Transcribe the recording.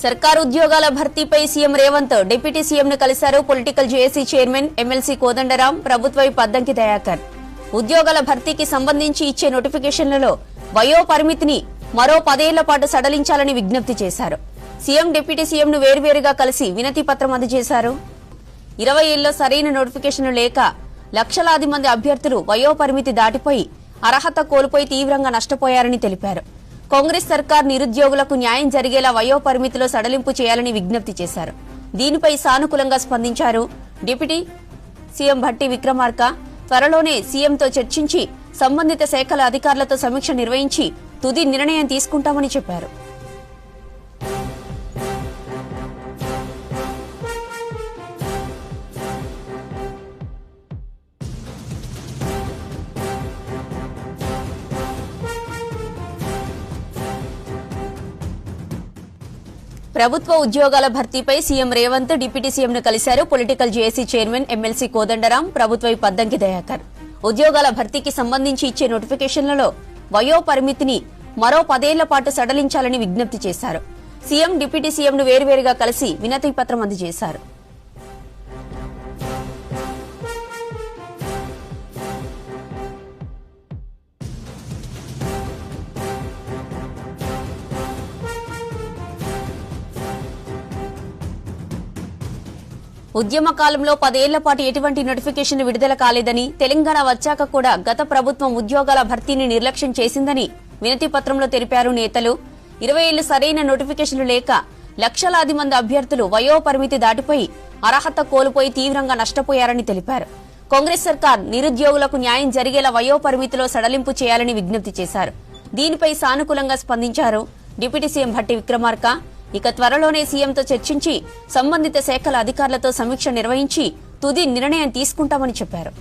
సర్కారు ఉద్యోగాల భర్తీపై CM Revanth deputy సీఎంను కలిశారు. Political JAC chairman MLC Kodandaram, ప్రభుత్వ విప్ అద్దంకి దయాకర్ ఉద్యోగాల భర్తీకి సంబంధించి ఇచ్చే నోటిఫికేషన్లలో వయో పరిమితిని మరో 10 ఏళ్ల పాటు సడలించాలని విజ్ఞప్తి చేశారు. సీఎం డిప్యూటీ సీఎంను వేర్వేరుగా కలిసి వినతి పత్రం అందజేశారు. 20 ఏళ్లలో సరైన నోటిఫికేషన్లు లేక లక్షలాది మంది అభ్యర్థులు వయో పరిమితి దాటిపోయి అర్హత కోల్పోయి తీవ్రంగా నష్టపోయారని తెలిపారు. కాంగ్రెస్ సర్కార్ నిరుద్యోగులకు న్యాయం జరిగేలా వయో పరిమితిలో సడలింపు చేయాలని విజ్ఞప్తి చేశారు. దీనిపై సానుకూలంగా స్పందించారు డిప్యూటీ సీఎం భట్టి విక్రమార్క. త్వరలోనే సీఎంతో చర్చించి సంబంధిత శాఖల అధికారులతో సమీక్ష నిర్వహించి తుది నిర్ణయం తీసుకుంటామని చెప్పారు. ప్రభుత్వ ఉద్యోగాల భర్తీపై సీఎం రేవంత్ డిప్యూటీ సీఎంను కలిశారు. Political JAC chairman MLC Kodandaram, ప్రభుత్వ విప్ అద్దంకి దయాకర్ ఉద్యోగాల భర్తీకి సంబంధించి ఇచ్చే నోటిఫికేషన్లలో వయో పరిమితిని మరో 10 ఏళ్ల పాటు సడలించాలని విజ్ఞప్తి చేశారు. సీఎం డిప్యూటీ సీఎంను వేర్వేరుగా కలిసి వినతి పత్రం అందజేశారు. ఉద్యమ కాలంలో 10 ఏళ్ల పాటు ఎటువంటి నోటిఫికేషన్ విడుదల కాలేదని, తెలంగాణ వచ్చాక కూడా గత ప్రభుత్వం ఉద్యోగాల భర్తీని నిర్లక్ష్యం చేసిందని వినతి పత్రంలో తెలిపారు నేతలు. 20 ఏళ్లు సరైన నోటిఫికేషన్లు లేక లక్షలాది మంది అభ్యర్థులు వయో పరిమితి దాటిపోయి అర్హత కోల్పోయి తీవ్రంగా నష్టపోయారని తెలిపారు. కాంగ్రెస్ సర్కార్ నిరుద్యోగులకు న్యాయం జరిగేలా వయో పరిమితిలో సడలింపు చేయాలని విజ్ఞప్తి చేశారు. దీనిపై సానుకూలంగా స్పందించారు డిప్యూటీ సీఎం భట్టి విక్రమార్క. ఇక త్వరలోనే సీఎంతో చర్చించి సంబంధిత శాఖల అధికారులతో సమీక్ష నిర్వహించి తుది నిర్ణయం తీసుకుంటామని చెప్పారు.